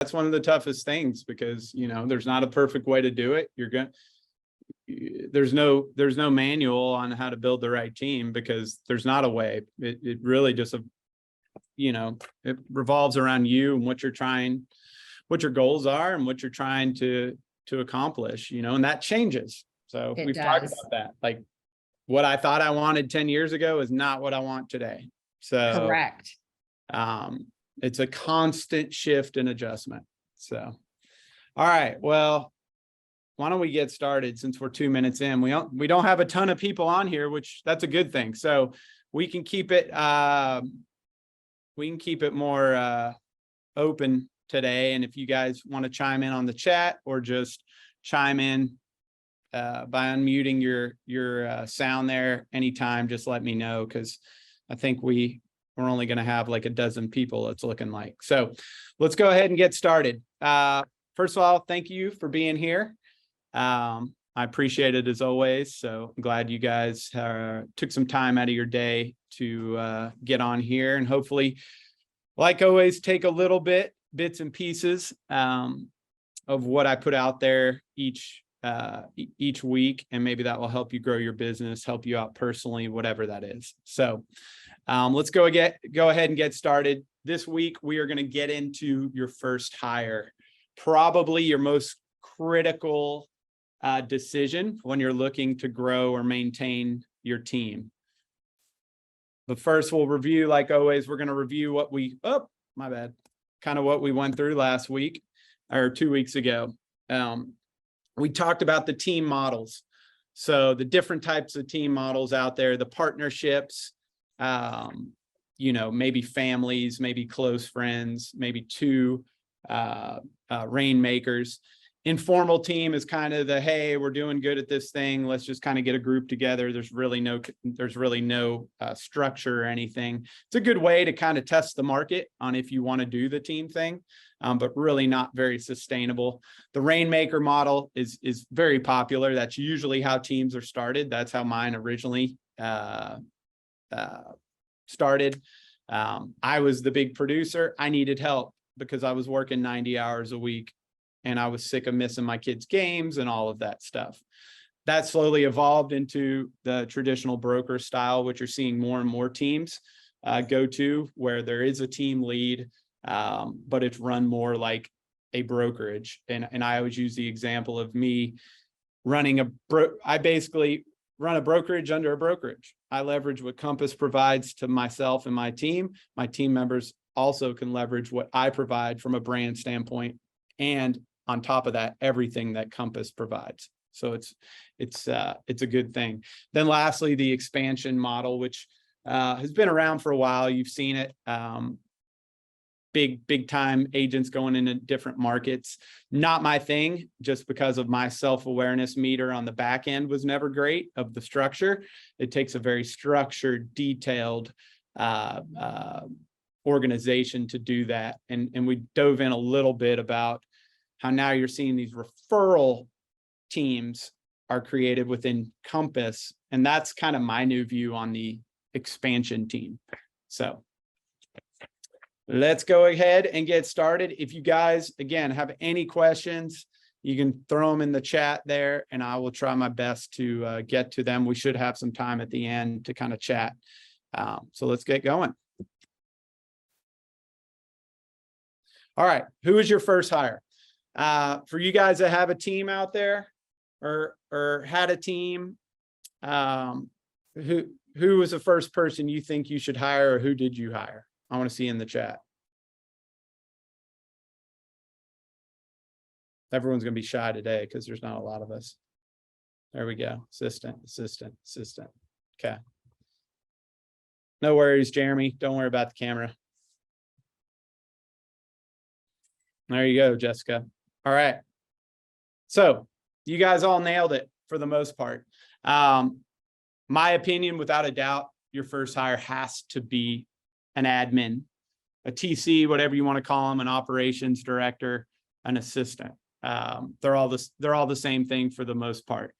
that's one of the toughest things, because, you know, there's not a perfect way to do it. There's no manual on how to build the right team, because there's not a way. It really just, you know, it revolves around you and what your goals are and what you're trying to accomplish, you know, and that changes. So we've talked about that. Like, what I thought I wanted 10 years ago is not what I want today. So correct. It's a constant shift and adjustment. So, all right, well, why don't we get started, since we're 2 minutes in? We don't have a ton of people on here, which that's a good thing. So we can keep it more open today. And if you guys want to chime in on the chat, or just chime in by unmuting your sound there anytime, just let me know, because I think we're only going to have like a dozen people, it's looking like. So let's go ahead and get started. First of all, thank you for being here. I appreciate it as always. So I'm glad you guys took some time out of your day to get on here, and hopefully, like always, take a little bits and pieces of what I put out there each week, and maybe that will help you grow your business, help you out personally, whatever that is. So let's go ahead and get started. This week, we are going to get into your first hire, probably your most critical decision when you're looking to grow or maintain your team. But first, we'll review, like always, we're going to review what kind of what we went through last week or 2 weeks ago. We talked about the team models. So the different types of team models out there, the partnerships, you know, maybe families, maybe close friends, maybe two rainmakers. Informal team is kind of the, hey, we're doing good at this thing, let's just kind of get a group together. There's really no structure or anything. It's a good way to kind of test the market on if you want to do the team thing, but really not very sustainable. The rainmaker model is very popular. That's usually how teams are started. That's how mine originally started. I was the big producer. I needed help because I was working 90 hours a week, and I was sick of missing my kids' games and all of that stuff. That slowly evolved into the traditional broker style, which you're seeing more and more teams go to, where there is a team lead, but it's run more like a brokerage. And I always use the example of me running I basically run a brokerage under a brokerage. I leverage what Compass provides to myself and my team. My team members also can leverage what I provide from a brand standpoint, and on top of that, everything that Compass provides. So it's a good thing. Then lastly, the expansion model, which has been around for a while. You've seen it. Big time agents going into different markets. Not my thing, just because of my self-awareness meter on the back end was never great of the structure. It takes a very structured, detailed organization to do that. And we dove in a little bit about how now you're seeing these referral teams are created within Compass. And that's kind of my new view on the expansion team. So let's go ahead and get started. If you guys, again, have any questions, you can throw them in the chat there, and I will try my best to get to them. We should have some time at the end to kind of chat. So let's get going. All right. Who is your first hire? For you guys that have a team out there, or had a team, who was the first person you think you should hire, or who did you hire? I want to see in the chat. Everyone's going to be shy today because there's not a lot of us. There we go. Assistant. Okay. No worries, Jeremy. Don't worry about the camera. There you go, Jessica. All right. So you guys all nailed it for the most part. My opinion, without a doubt, your first hire has to be an admin, a TC, whatever you want to call them, an operations director, an assistant. They're all the same thing for the most part.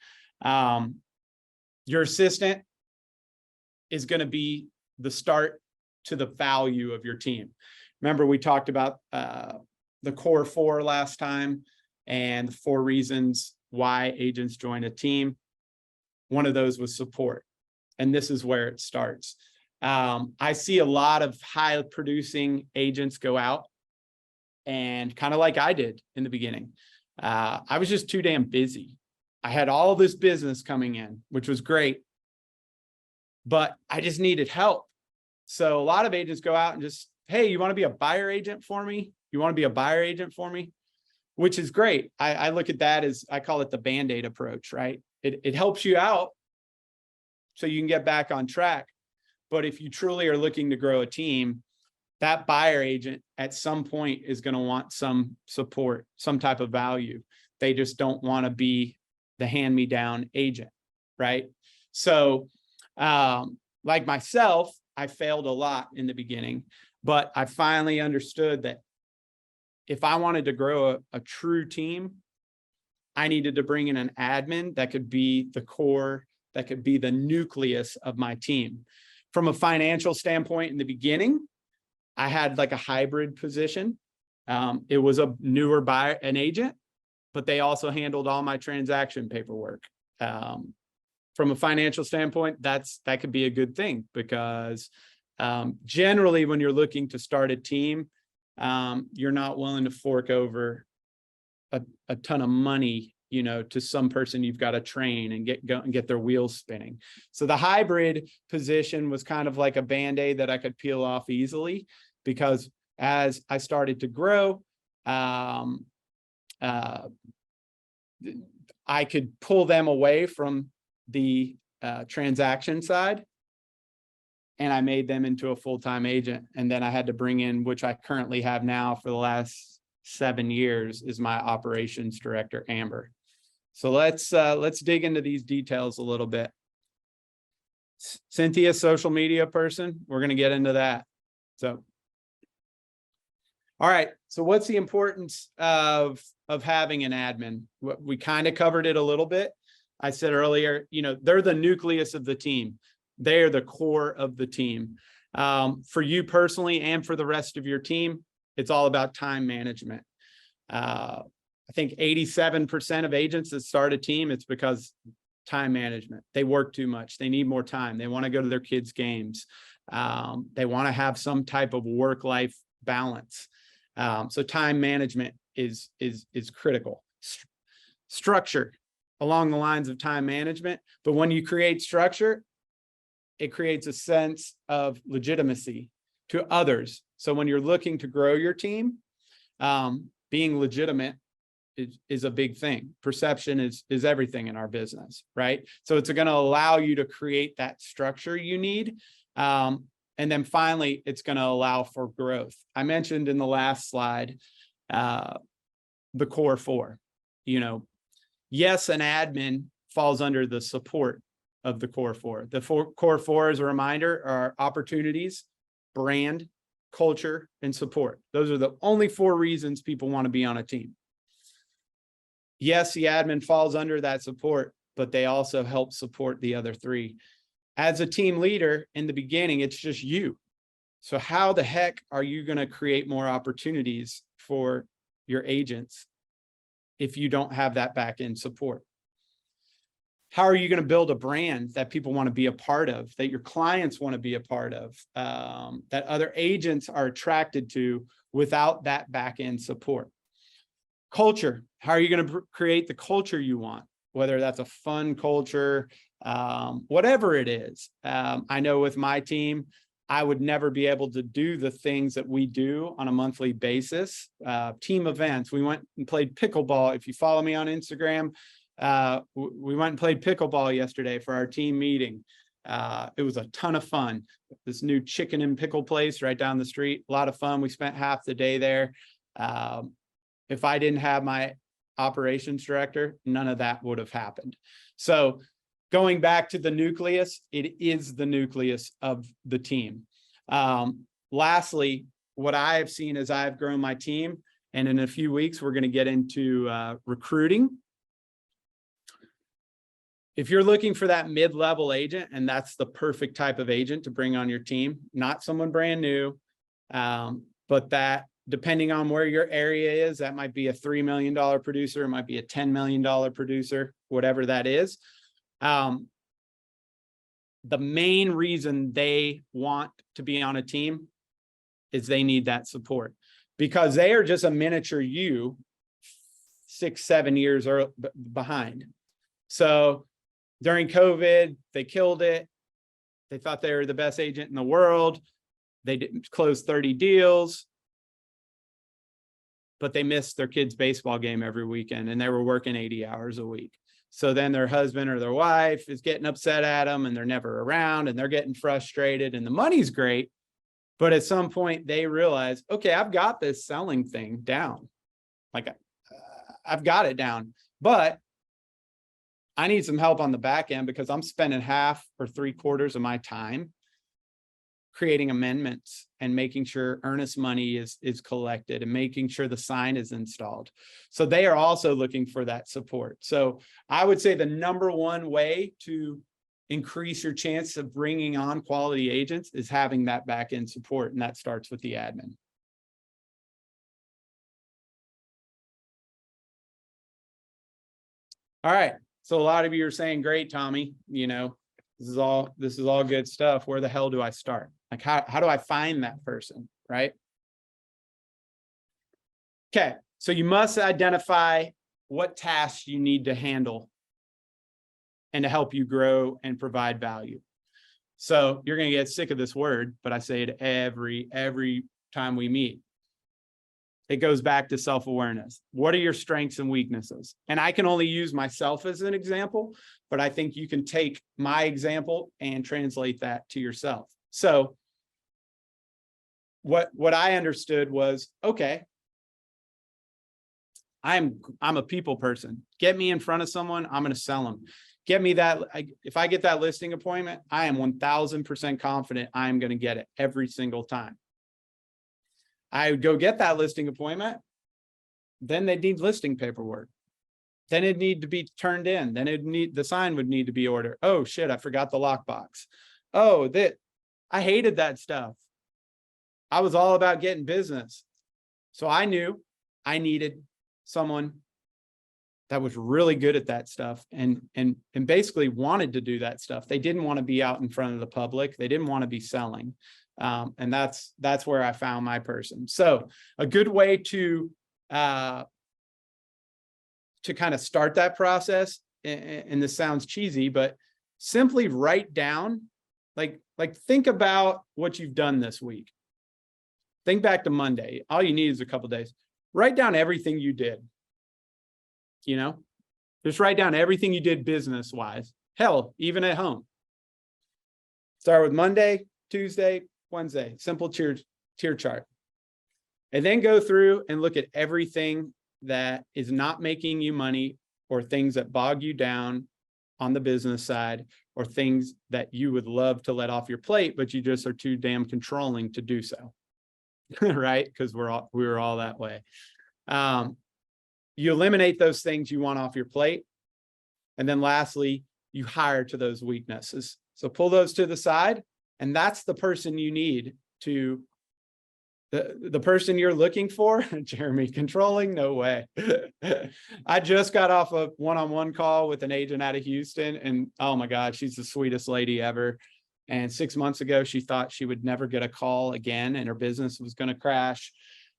Your assistant is going to be the start to the value of your team. Remember, we talked about the core four last time and the 4 reasons why agents join a team. One of those was support. And this is where it starts. I see a lot of high producing agents go out and kind of like I did in the beginning. I was just too damn busy. I had all this business coming in, which was great, but I just needed help. So a lot of agents go out and just, hey, you want to be a buyer agent for me? You want to be a buyer agent for me? Which is great. I look at that as, I call it the Band-Aid approach, right? It helps you out so you can get back on track. But if you truly are looking to grow a team, that buyer agent at some point is going to want some support, some type of value. They just don't want to be the hand-me-down agent, right? So like myself, I failed a lot in the beginning, but I finally understood that if I wanted to grow a true team, I needed to bring in an admin that could be the core, that could be the nucleus of my team. From a financial standpoint in the beginning, I had like a hybrid position. It was a newer buyer, an agent, but they also handled all my transaction paperwork. From a financial standpoint, that could be a good thing because generally when you're looking to start a team, you're not willing to fork over a ton of money, you know, to some person you've got to train and get their wheels spinning. So the hybrid position was kind of like a Band-Aid that I could peel off easily, because as I started to grow, I could pull them away from the transaction side, and I made them into a full-time agent. And then I had to bring in, which I currently have now for the last 7 years, is my operations director, Amber. So let's dig into these details a little bit. Cynthia, social media person, we're going to get into that. So, all right. So what's the importance of having an admin? We kind of covered it a little bit. I said earlier, you know, they're the nucleus of the team. They are the core of the team. For you personally and for the rest of your team, it's all about time management. I think 87% of agents that start a team, it's because time management. They work too much. They need more time. They want to go to their kids' games. They want to have some type of work-life balance. So time management is critical. Structure along the lines of time management. But when you create structure, it creates a sense of legitimacy to others. So when you're looking to grow your team, being legitimate is a big thing. Perception is everything in our business, right? So it's going to allow you to create that structure you need. And then finally, it's going to allow for growth. I mentioned in the last slide, the core four. You know, yes, an admin falls under the support of the core four. The core four, as a reminder, are opportunities, brand, culture, and support. Those are the only 4 reasons people want to be on a team. Yes, the admin falls under that support, but they also help support the other 3. As a team leader, in the beginning, it's just you. So how the heck are you going to create more opportunities for your agents if you don't have that back-end support? How are you going to build a brand that people want to be a part of, that your clients want to be a part of, that other agents are attracted to without that back-end support? Culture. How are you going to create the culture you want, whether that's a fun culture, whatever it is. I know with my team, I would never be able to do the things that we do on a monthly basis. Team events. We went and played pickleball. If you follow me on Instagram, we went and played pickleball yesterday for our team meeting. It was a ton of fun. This new chicken and pickle place right down the street. A lot of fun. We spent half the day there. If I didn't have my operations director, none of that would have happened. So going back to the nucleus, it is the nucleus of the team. Lastly, what I have seen as I've grown my team, and in a few weeks, we're going to get into recruiting. If you're looking for that mid-level agent, and that's the perfect type of agent to bring on your team, not someone brand new, but that depending on where your area is, that might be a $3 million producer, it might be a $10 million producer, whatever that is. The main reason they want to be on a team is they need that support, because they are just a miniature you 6-7 years behind. So during COVID, they killed it. They thought they were the best agent in the world. They didn't close 30 deals, but they missed their kid's baseball game every weekend, and they were working 80 hours a week. So then their husband or their wife is getting upset at them, and they're never around, and they're getting frustrated, and the money's great. But at some point they realize, okay, I've got this selling thing down. Like I've got it down, but I need some help on the back end, because I'm spending half or 3/4 of my time creating amendments and making sure earnest money is collected and making sure the sign is installed. So they are also looking for that support. So I would say the number one way to increase your chance of bringing on quality agents is having that back end support, and that starts with the admin. All right. So a lot of you are saying, great, Tommy, you know, this is all good stuff. Where the hell do I start? Like, how do I find that person, right? Okay. So you must identify what tasks you need to handle and to help you grow and provide value. So you're going to get sick of this word, but I say it every time we meet. It goes back to self-awareness. What are your strengths and weaknesses? And I can only use myself as an example, but I think you can take my example and translate that to yourself. So what I understood was, okay, I'm a people person. Get me in front of someone, I'm going to sell them. Get me that. If I get that listing appointment, I am 1000% confident I'm going to get it every single time. I would go get that listing appointment. Then they'd need listing paperwork. Then it'd need to be turned in. Then the sign would need to be ordered. Oh shit, I forgot the lockbox. Oh, I hated that stuff. I was all about getting business. So I knew I needed someone that was really good at that stuff and basically wanted to do that stuff. They didn't want to be out in front of the public. They didn't want to be selling. And that's where I found my person. So a good way to kind of start that process, and this sounds cheesy, but simply write down, like think about what you've done this week. Think back to Monday. All you need is a couple of days. Write down everything you did. You know, just write down everything you did business wise. Hell, even at home. Start with Monday, Tuesday, Wednesday, simple tier chart. And then go through and look at everything that is not making you money, or things that bog you down on the business side, or things that you would love to let off your plate, but you just are too damn controlling to do so. Right? Because we were all that way. You eliminate those things you want off your plate. And then lastly, you hire to those weaknesses. So pull those to the side, and that's the person you need to, the person you're looking for. Jeremy, controlling? No way. I just got off a one-on-one call with an agent out of Houston, and oh my God, she's the sweetest lady ever. And 6 months ago, she thought she would never get a call again and her business was going to crash.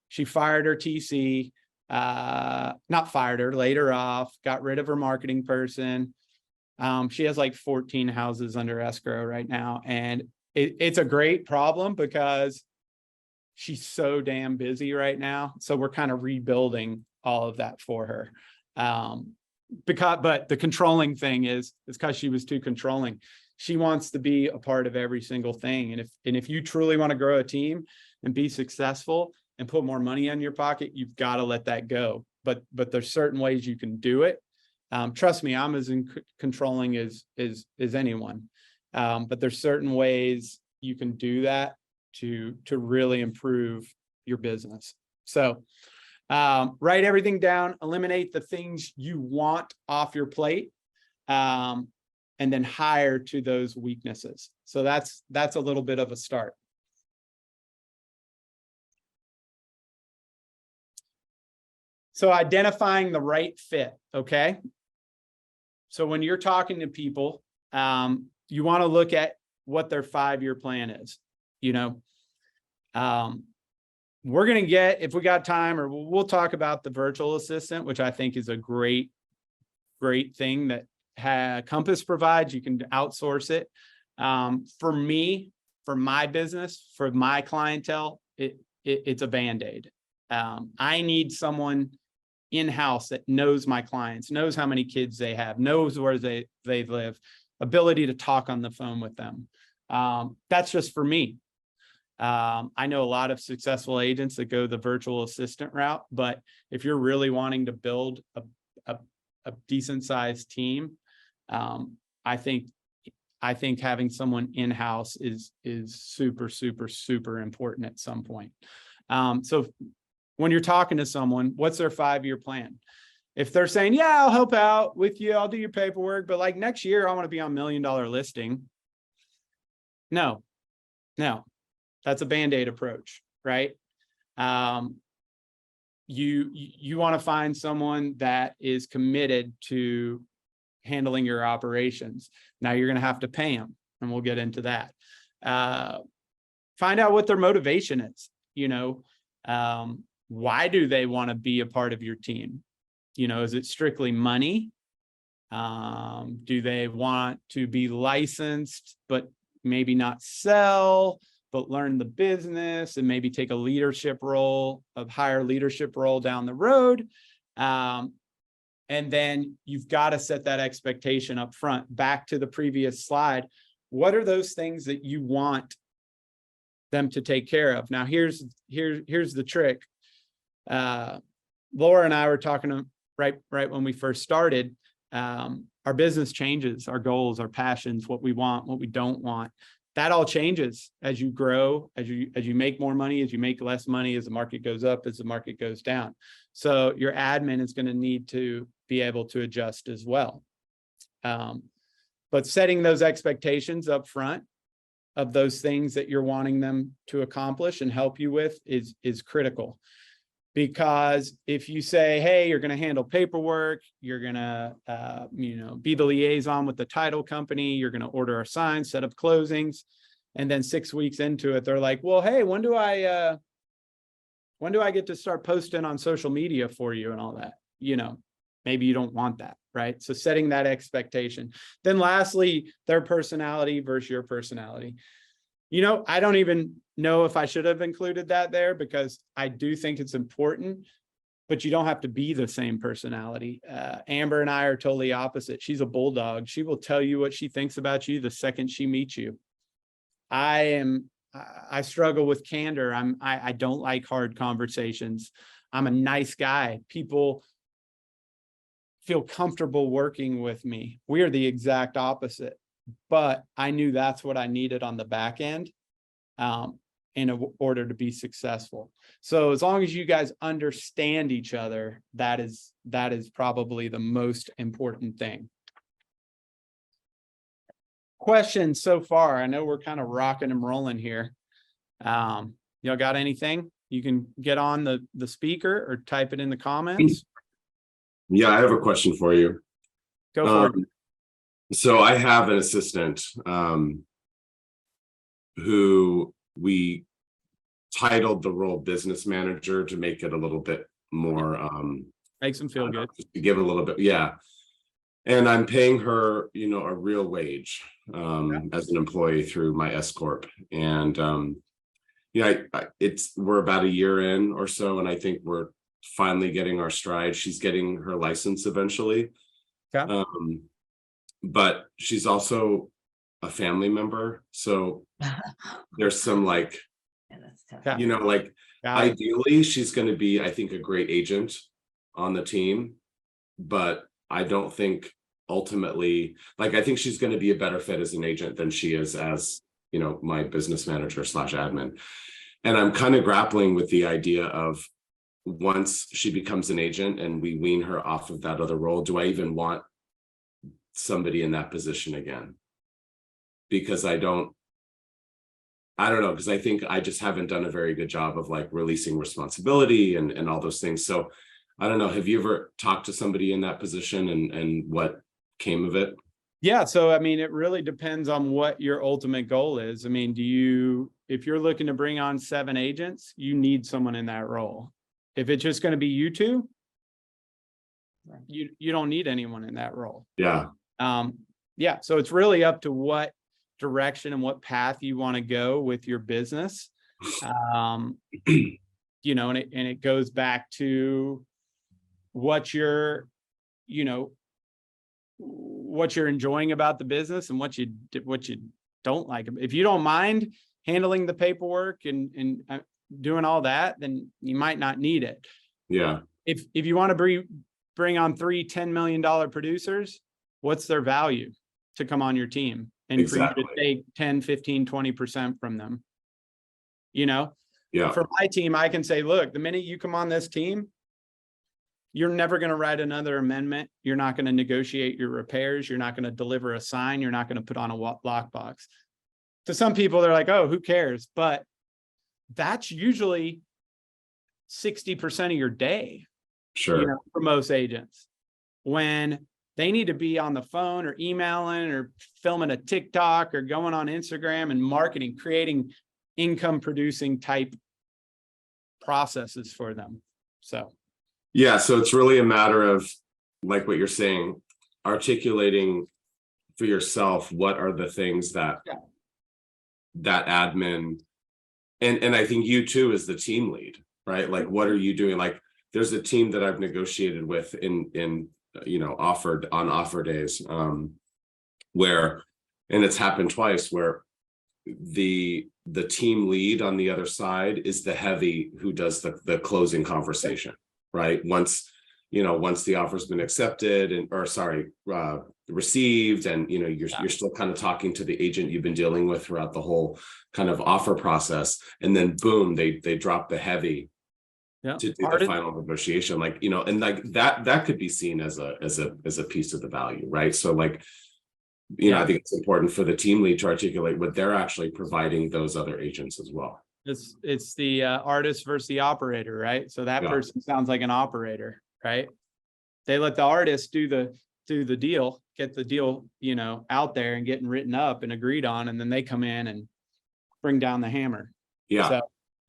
She fired her TC. Not fired her, laid her off, got rid of her marketing person. She has like 14 houses under escrow right now. And it's a great problem because she's so damn busy right now. So we're kind of rebuilding all of that for her. But the controlling thing is because she was too controlling. She wants to be a part of every single thing. And if you truly want to grow a team and be successful and put more money in your pocket, you've got to let that go. But there's certain ways you can do it. Trust me, I'm as controlling as anyone. But there's certain ways you can do that to really improve your business. So write everything down, eliminate the things you want off your plate, and then hire to those weaknesses. So that's a little bit of a start. So identifying the right fit. Okay. So when you're talking to people, you want to look at what their 5-year plan is. You know, we're going to get, if we got time, or we'll talk about the virtual assistant, which I think is a great thing that Compass provides. You can outsource it. For me, for my business, for my clientele, it's a Band-Aid. I need someone in-house that knows my clients, knows how many kids they have, knows where they live, ability to talk on the phone with them. That's just for me. I know a lot of successful agents that go the virtual assistant route, but if you're really wanting to build a decent sized team, I think having someone in-house is super, super, super important at some point. So when you're talking to someone, what's their 5-year plan? If they're saying, yeah, I'll help out with you, I'll do your paperwork, but like next year, I want to be on $1 million listing. No, that's a Band-Aid approach, right? You want to find someone that is committed to handling your operations. Now you're going to have to pay them, and we'll get into that. Find out what their motivation is. You know, why do they want to be a part of your team? You know, is it strictly money? Do they want to be licensed, but maybe not sell, but learn the business and maybe take a leadership role, a higher leadership role down the road? And then you've got to set that expectation up front. Back to the previous slide. What are those things that you want them to take care of? Now, here's the trick. Laura and I were talking right when we first started. Our business changes, our goals, our passions, what we want, what we don't want. That all changes as you grow, as you make more money, as you make less money, as the market goes up, as the market goes down. So your admin is going to need to be able to adjust as well. But setting those expectations up front of those things that you're wanting them to accomplish and help you with is critical. Because if you say, hey, you're going to handle paperwork, you're going to be the liaison with the title company, you're going to order our signs, set up closings, and then 6 weeks into it, they're like, well, hey, when do I get to start posting on social media for you and all that? You know, maybe you don't want that, right? So setting that expectation. Then lastly, their personality versus your personality. You know, I don't even know if I should have included that there, because I do think it's important, but you don't have to be the same personality. Amber and I are totally opposite. She's a bulldog. She will tell you what she thinks about you the second she meets you. I struggle with candor. I don't like hard conversations. I'm a nice guy. People feel comfortable working with me. We are the exact opposite. But I knew that's what I needed on the back end in order to be successful. So as long as you guys understand each other, that is probably the most important thing. Questions so far? I know we're kind of rocking and rolling here. Y'all got anything? You can get on the speaker or type it in the comments. Yeah, I have a question for you. Go for it. So I have an assistant who we titled the role business manager to make it a little bit more makes them feel good. To give it a little bit, yeah. And I'm paying her, a real wage as an employee through my S Corp. And we're about a year in or so, and I think we're finally getting our stride. She's getting her license eventually. Okay. But she's also a family member. So there's some ideally she's going to be, I think, a great agent on the team, but I don't think ultimately, I think she's going to be a better fit as an agent than she is as, my business manager / admin. And I'm kind of grappling with the idea of, once she becomes an agent and we wean her off of that other role, do I even want somebody in that position again? Because I don't know, because I think I just haven't done a very good job of releasing responsibility and all those things. So I don't know. Have you ever talked to somebody in that position and what came of it? Yeah. So, I mean, it really depends on what your ultimate goal is. I mean, if you're looking to bring on 7 agents, you need someone in that role. If it's just going to be you two, you don't need anyone in that role. Yeah. Yeah. So it's really up to what direction and what path you want to go with your business. You know, and it goes back to what you're enjoying about the business and what you don't like. If you don't mind handling the paperwork and doing all that, then you might not need it. Yeah. If you want to bring on 3 $10 million producers, what's their value to come on your team and Exactly. for you to take 10, 15, 20% from them? You know, Yeah. for my team, I can say, look, the minute you come on this team, you're never going to write another amendment. You're not going to negotiate your repairs. You're not going to deliver a sign. You're not going to put on a lockbox. To some people, they're like, oh, who cares? But that's usually 60% of your day. Sure. For most agents, when they need to be on the phone or emailing or filming a TikTok or going on Instagram and marketing, creating income producing type processes for them. So. Yeah. So it's really a matter of, like what you're saying, articulating for yourself, what are the things that admin, and I think you too as the team lead, right? Like, what are you doing? Like, there's a team that I've negotiated with in offer days, where, and it's happened twice, where the team lead on the other side is the heavy who does the closing conversation, right? Once the offer's been accepted received, and you're still kind of talking to the agent you've been dealing with throughout the whole kind of offer process, and then boom, they drop the heavy to do the final negotiation, and like that could be seen as a piece of the value, right? So like, I think it's important for the team lead to articulate what they're actually providing those other agents as well. It's the artist versus the operator, right? So that person sounds like an operator, right? They let the artist do the deal, get the deal, out there and getting written up and agreed on, and then they come in and bring down the hammer. Yeah. So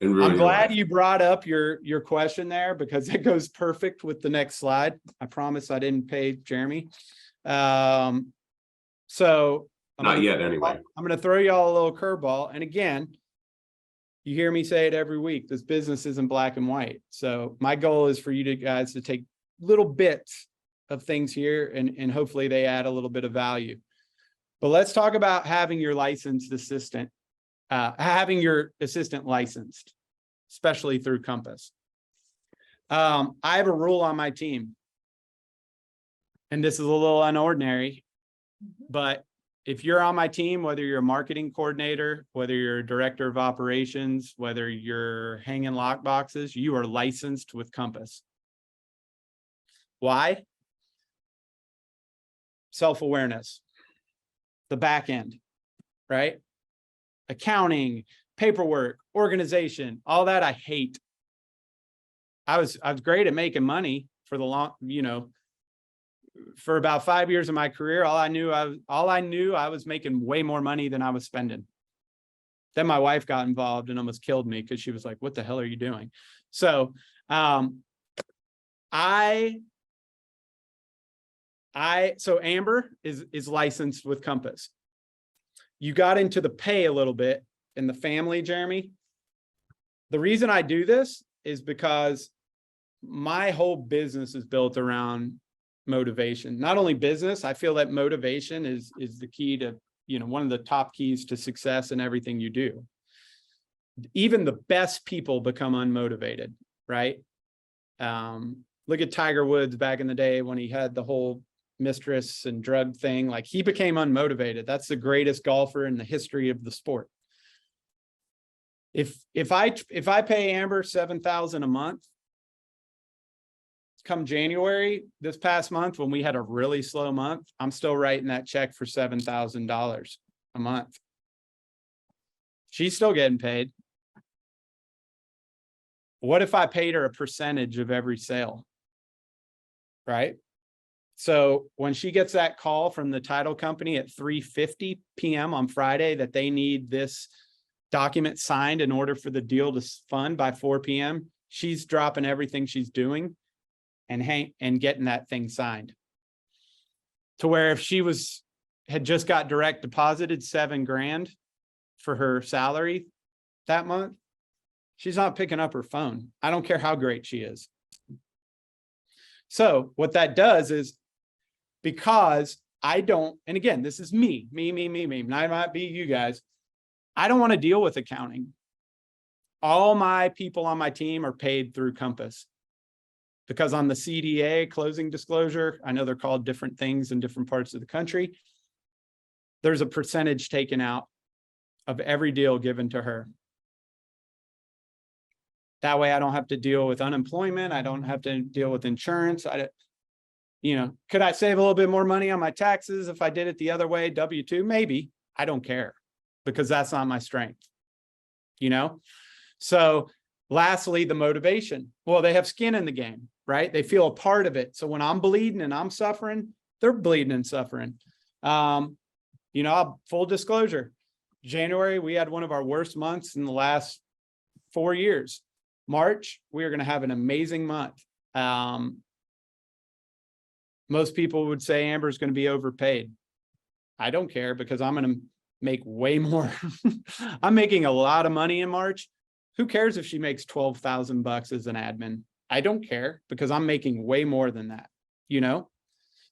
I'm glad you brought up your question there, because it goes perfect with the next slide. I promise I didn't pay Jeremy. So not yet anyway. I'm going to throw y'all a little curveball. And again, you hear me say it every week, this business isn't black and white. So my goal is for you guys to take little bits of things here and hopefully they add a little bit of value. But let's talk about having your licensed assistant, having your assistant licensed, especially through Compass. I have a rule on my team, and this is a little unordinary, but if you're on my team, whether you're a marketing coordinator, whether you're a director of operations, whether you're hanging lock boxes, you are licensed with Compass. Why? Self-awareness, the back end, right? Accounting, paperwork, organization, all that I hate. I was great at making money for the long, for about 5 years of my career. All I knew I was making way more money than I was spending. Then my wife got involved and almost killed me, because she was like, what the hell are you doing? So so Amber is licensed with Compass. You got into the pay a little bit in the family, Jeremy. The reason I do this is because my whole business is built around motivation. Not only business, I feel that motivation is the key to, one of the top keys to success in everything you do. Even the best people become unmotivated, right? Look at Tiger Woods back in the day when he had the whole mistress and drug thing. Like, he became unmotivated. That's the greatest golfer in the history of the sport. If I pay Amber $7,000 a month, come January, this past month, when we had a really slow month, I'm still writing that check for $7,000 a month. She's still getting paid. What if I paid her a percentage of every sale? right? So when she gets that call from the title company at 3:50 p.m. on Friday that they need this document signed in order for the deal to fund by 4 p.m., she's dropping everything she's doing and getting that thing signed. To where if she had just got direct deposited $7,000 for her salary that month, she's not picking up her phone. I don't care how great she is. So what that does is, because I don't, and again, this is me, I might be you guys. I don't want to deal with accounting. All my people on my team are paid through Compass, because on the CDA, closing disclosure, I know they're called different things in different parts of the country, there's a percentage taken out of every deal given to her. That way I don't have to deal with unemployment. I don't have to deal with insurance. Could I save a little bit more money on my taxes if I did it the other way, W-2? Maybe. I don't care, because that's not my strength, So lastly, the motivation. Well, they have skin in the game, right? They feel a part of it. So when I'm bleeding and I'm suffering, they're bleeding and suffering. Full disclosure, January, we had one of our worst months in the last 4 years. March, we are going to have an amazing month. Most people would say Amber's going to be overpaid. I don't care, because I'm going to make way more. I'm making a lot of money in March. Who cares if she makes $12,000 as an admin? I don't care, because I'm making way more than that,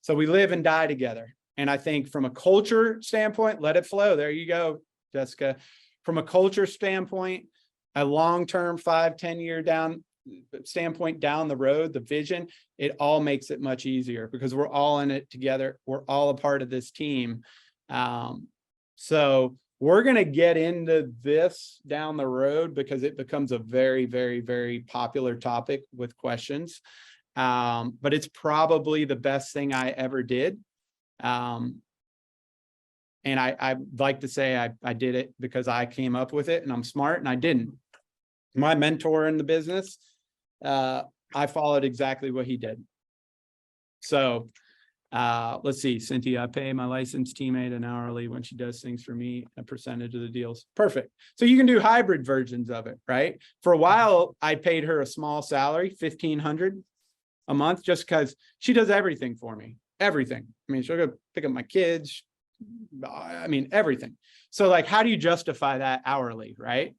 So we live and die together. And I think from a culture standpoint, let it flow. There you go, Jessica. From a culture standpoint, a long-term 5-10 year standpoint down the road, the vision, it all makes it much easier, because we're all in it together. We're all a part of this team. So we're going to get into this down the road, because it becomes a very, very, very popular topic with questions. But it's probably the best thing I ever did. And I'd like to say I did it because I came up with it and I'm smart, and I didn't. My mentor in the business, I followed exactly what he did. So let's see, Cynthia, I pay my licensed teammate an hourly when she does things for me, a percentage of the deals. Perfect. So you can do hybrid versions of it, right? For a while, I paid her a small salary, $1,500 a month, just because she does everything for me. Everything. I mean, she'll go pick up my kids. I mean, everything. So like, how do you justify that hourly, right?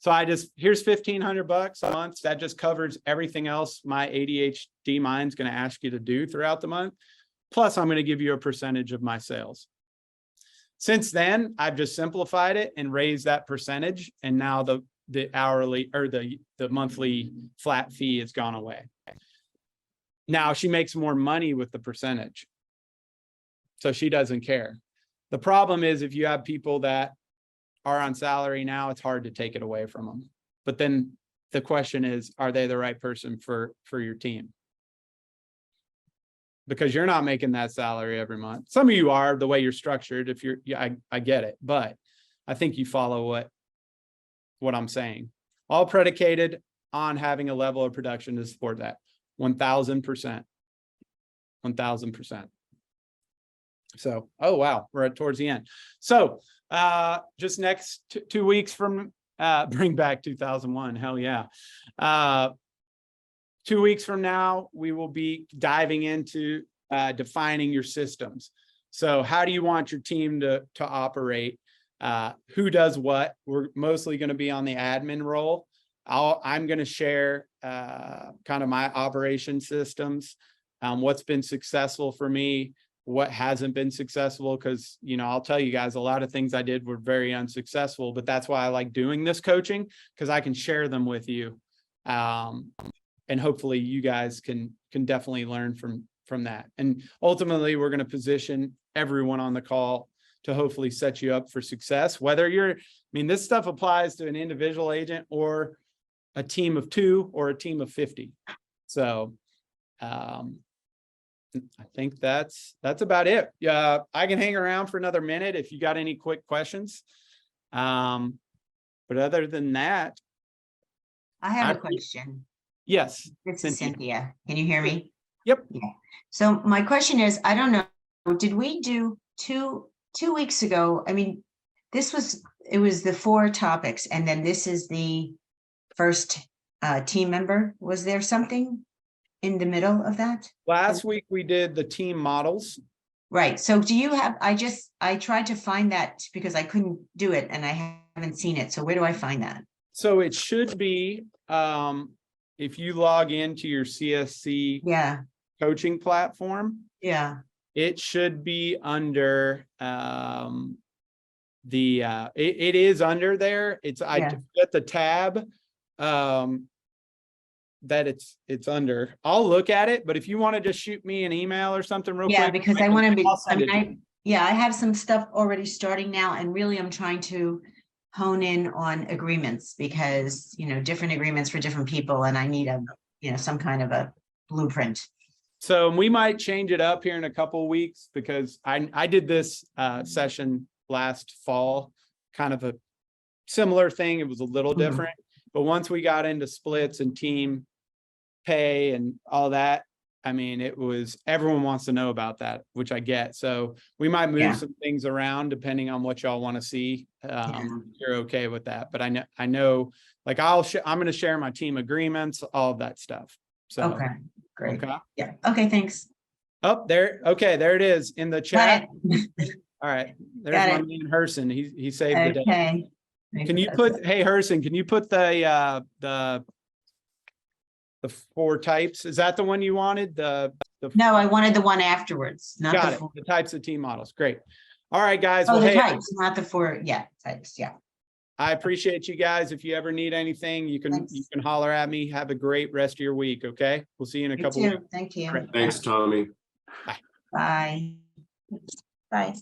So here's $1,500 a month. That just covers everything else my ADHD mind's going to ask you to do throughout the month. Plus, I'm going to give you a percentage of my sales. Since then, I've just simplified it and raised that percentage. And now the hourly or the monthly flat fee has gone away. Now she makes more money with the percentage. So she doesn't care. The problem is, if you have people that are on salary now, it's hard to take it away from them. But then the question is, are they the right person for your team? Because you're not making that salary every month. Some of you are, the way you're structured. If you're, yeah, I get it, but I think you follow what I'm saying. All predicated on having a level of production to support that. 1,000%. 1,000%. So, oh, wow, we're towards the end. So just next 2 weeks from, bring back 2001, hell yeah. 2 weeks from now, we will be diving into defining your systems. So how do you want your team to operate? Who does what? We're mostly going to be on the admin role. I'm going to share kind of my operation systems, what's been successful for me, what hasn't been successful, because, you know, I'll tell you guys, a lot of things I did were very unsuccessful, but that's why I like doing this coaching, because I can share them with you. And hopefully you guys can definitely learn from that. And ultimately, we're going to position everyone on the call to hopefully set you up for success, whether you're, I mean, this stuff applies to an individual agent or a team of 2 or a team of 50. So I think that's about it. Yeah, I can hang around for another minute if you got any quick questions. But other than that, I have a question. yes. This is Cynthia. Can you hear me? Yep. Yeah. So my question is, I don't know, did we do two weeks ago? I mean, it was the 4 topics, and then this is the first team member. Was there something in the middle of that? Last week we did the team models. Right. So do you have, I tried to find that because I couldn't do it and I haven't seen it. So where do I find that? So it should be, if you log into your CSC Yeah. coaching platform, Yeah. it should be under, it is under there. I Yeah. get the tab, that it's under. I'll look at it, but if you want to just shoot me an email or something real Yeah, quick. because I want to be, I'll send it to you. yeah, I have some stuff already starting now, and really I'm trying to hone in on agreements because, different agreements for different people, and I need some kind of a blueprint. So we might change it up here in a couple of weeks because I did this session last fall, kind of a similar thing. It was a little different, but once we got into splits and team pay and all that, I mean, everyone wants to know about that, which I get. So we might move some things around depending on what y'all want to see. You're okay with that, but I know, like I'm going to share my team agreements, all of that stuff. So, okay, great. Okay. Yeah. Okay. Thanks. Oh, there. Okay. There it is in the chat. All right. There's Got my it. man Herson. He saved the day. Okay. Can you put, hey Herson, can you put the 4 types? Is that the one you wanted? No, I wanted the one afterwards, not Got the it. 4. The types of team models. Great. All right, guys. Oh, Well, the hey, types, not the 4. Yeah, types. Yeah. I appreciate you guys. If you ever need anything, you can holler at me. Have a great rest of your week. Okay. We'll see you in a couple You weeks. too. Thank you. All right. Thanks, Tommy. Bye. Bye.